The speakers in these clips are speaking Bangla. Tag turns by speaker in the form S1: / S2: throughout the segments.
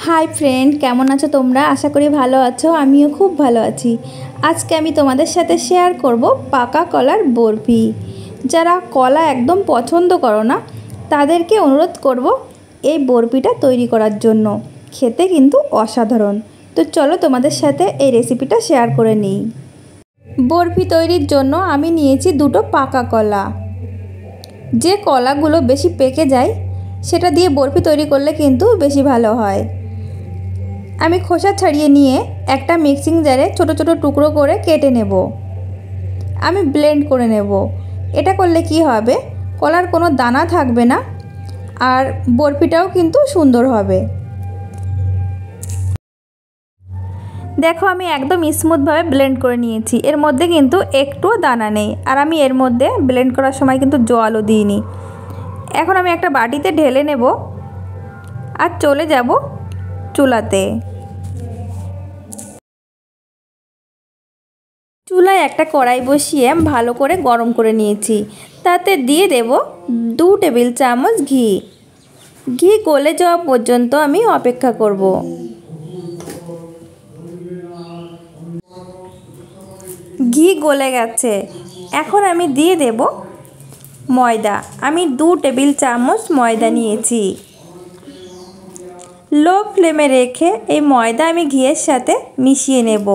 S1: हाई फ्रेंड केमन आछो तोमरा आशा करी भालो आछो आमिओ खूब भालो आछि। आज के आमी तोमादेर साथे शेयर करब पाका कलार बरफी। जारा कला एकदम पछंद करो ना तादेरके अनुरोध करब এই বরফিটা তৈরি করার জন্য। খেতে কিন্তু অসাধারণ। তো চলো তোমাদের সাথে এই রেসিপিটা শেয়ার করে নিই। বরফি তৈরির জন্য আমি নিয়েছি দুটো পাকা কলা। যে কলাগুলো বেশি পেকে যায় সেটা দিয়ে বরফি তৈরি করলে কিন্তু বেশি ভালো হয়। আমি খোসা ছাড়িয়ে নিয়ে একটা মিক্সিং জারে ছোট ছোট টুকরো করে কেটে নেব। আমি ব্লেন্ড করে নেব। এটা করলে কি হবে, কলার কোনো দানা থাকবে না আর বরফিটাও কিন্তু সুন্দর হবে। দেখো আমি একদম স্মুথভাবে ব্লেন্ড করে নিয়েছি। এর মধ্যে কিন্তু একটুও দানা নেই আর আমি এর মধ্যে ব্লেন্ড করার সময় কিন্তু জলও দিইনি। এখন আমি একটা বাটিতে ঢেলে নেব আর চলে যাব চুলাতে। চুলায় একটা কড়াই বসিয়ে ভালো করে গরম করে নিয়েছি। তাতে দিয়ে দেব 2 টেবিল চামচ ঘি। ঘি গলে যাওয়া পর্যন্ত আমি অপেক্ষা করব। ঘি গলে গেছে, এখন আমি দিয়ে দেব ময়দা। আমি 2 টেবিল চামচ ময়দা নিয়েছি। লো ফ্লেমে রেখে এই ময়দা আমি ঘিয়ের সাথে মিশিয়ে নেব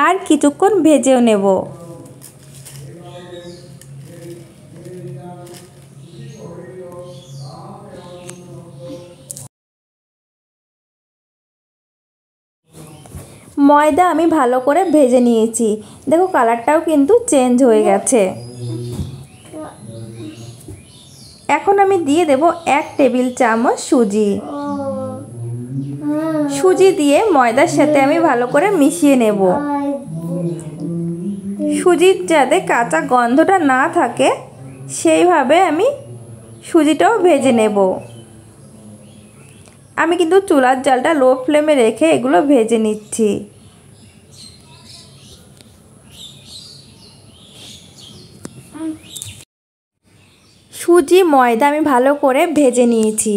S1: আর কিছুক্ষণ ভেজেও নেব। ময়দা আমি ভালো করে ভেজে নিয়েছি। দেখো কালারটাও কিন্তু চেঞ্জ হয়ে গেছে। এখন আমি দিয়ে দেব 1 টেবিল চামচ সুজি। সুজি দিয়ে ময়দার সাথে আমি ভালো করে মিশিয়ে নেব। সুজির যাতে কাঁচা গন্ধটা না থাকে সেইভাবে আমি সুজিটাও ভেজে নেব। আমি কিন্তু চুলার জালটা লো ফ্লেমে রেখে এগুলো ভেজে নিচ্ছি। সুজি ময়দা আমি ভালো করে ভেজে নিয়েছি।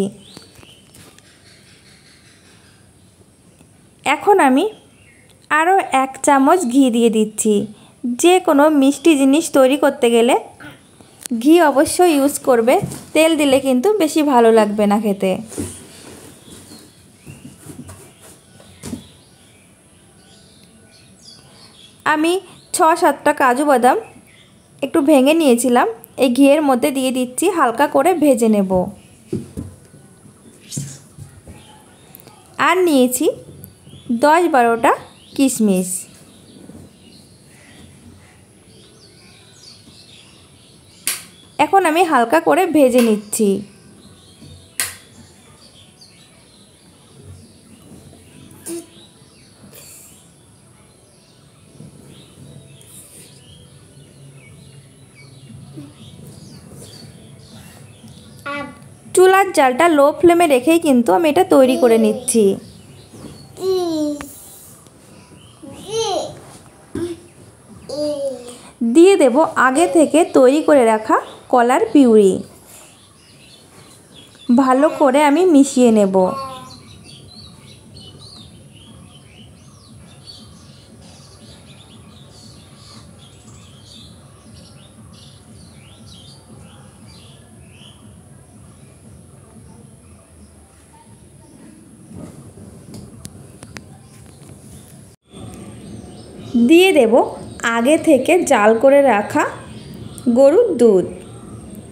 S1: এখন আমি আরও 1 চামচ ঘি দিয়ে দিচ্ছি। যে কোনো মিষ্টি জিনিস তৈরি করতে গেলে ঘি অবশ্যই ইউজ করবে। তেল দিলে কিন্তু বেশি ভালো লাগবে না খেতে। আমি 6-7টা কাজু বাদাম একটু ভেঙে নিয়েছিলাম, এই ঘিয়ের মধ্যে দিয়ে দিচ্ছি, হালকা করে ভেজে নেব। আর নিয়েছি 10-12টা কিশমিশ। এখন আমি হালকা করে ভেজে নিচ্ছি। চুলার জালটা লো ফ্লেমে রেখেই কিন্তু আমি এটা তৈরি করে নিচ্ছি। দিয়ে দেব আগে থেকে তৈরি করে রাখা কলার পিউরি। ভালো করে আমি মিশিয়ে নেব। দিয়ে দেব আগে থেকে জাল করে রাখা গরুর দুধ।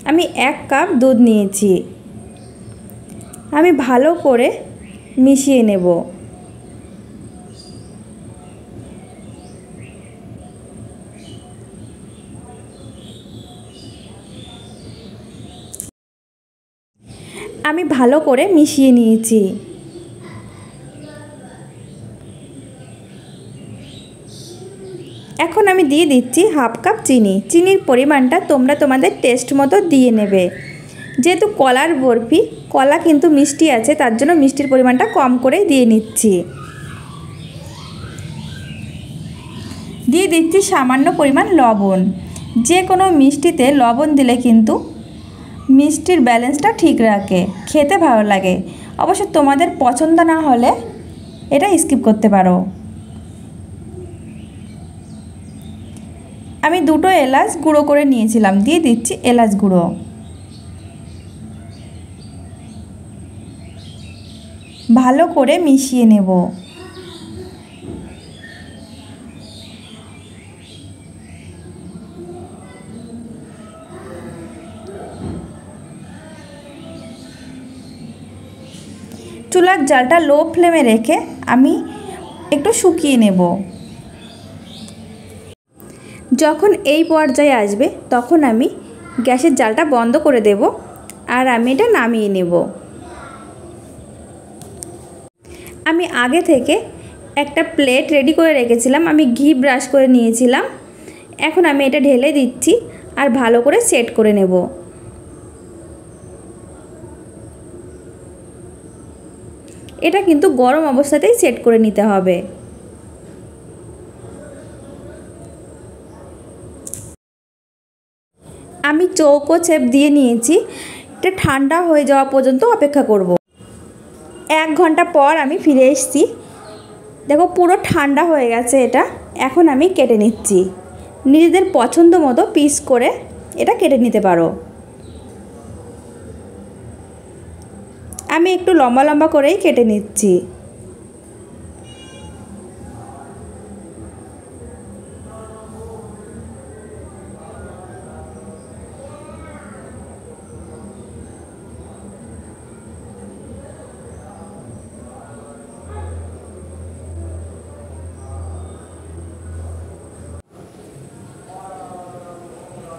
S1: আমি 1 কাপ দুধ নিয়েছি। আমি ভালো করে মিশিয়ে নেব। আমি ভালো করে মিশিয়ে নিয়েছি। এখন আমি দিয়ে দিচ্ছি 1/2 কাপ চিনি। চিনির পরিমাণটা তোমরা তোমাদের টেস্ট মতো দিয়ে নেবে। যেহেতু কলার বরফি, কলা কিন্তু মিষ্টি আছে, তার জন্য মিষ্টির পরিমাণটা কম করে দিয়ে নিচ্ছি। দিয়ে দিচ্ছি সামান্য পরিমাণ লবণ। যে কোনো মিষ্টিতে লবণ দিলে কিন্তু মিষ্টির ব্যালেন্সটা ঠিক রাখে, খেতে ভালো লাগে। অবশ্য তোমাদের পছন্দ না হলে এটা স্কিপ করতে পারো। আমি 2টো এলাচ গুঁড়ো করে নিয়েছিলাম, দিয়ে দিচ্ছি এলাচ গুঁড়ো। ভালো করে মিশিয়ে নেব। চুলার জালটা লো ফ্লেমে রেখে আমি একটু শুকিয়ে নেব। যখন এই পর্যায়ে আসবে তখন আমি গ্যাসের জালটা বন্ধ করে দেব আর আমি এটা নামিয়ে নেব। আমি আগে থেকে একটা প্লেট রেডি করে রেখেছিলাম, আমি ঘি ব্রাশ করে নিয়েছিলাম। এখন আমি এটা ঢেলে দিচ্ছি আর ভালো করে সেট করে নেব। এটা কিন্তু গরম অবস্থাতেই সেট করে নিতে হবে। আমি চৌকো শেপ দিয়ে নিয়েছি, এটা ঠান্ডা হয়ে যাওয়া পর্যন্ত অপেক্ষা করব। 1 ঘন্টা পর আমি ফিরে এসেছি। দেখো পুরো ঠান্ডা হয়ে গেছে এটা। এখন আমি কেটে নিচ্ছি। নিজেদের পছন্দ মতো পিস করে এটা কেটে নিতে পারো। আমি একটু লম্বা লম্বা করেই কেটে নিচ্ছি।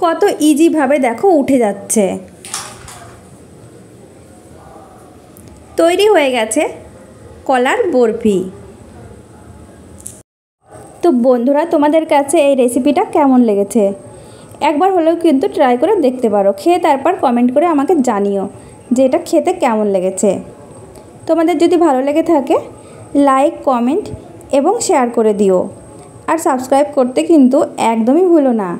S1: কত ইজিভাবে দেখো উঠে যাচ্ছে। তৈরি হয়ে গেছে কলার বরফি। তো বন্ধুরা, তোমাদের কাছে এই রেসিপিটা কেমন লেগেছে? একবার হলেও কিন্তু ট্রাই করে দেখতে পারো। খেয়ে তারপর কমেন্ট করে আমাকে জানিও যে এটা খেতে কেমন লেগেছে। তোমাদের যদি ভালো লেগে থাকে লাইক, কমেন্ট এবং শেয়ার করে দিও। আর সাবস্ক্রাইব করতে কিন্তু একদমই ভুলো না।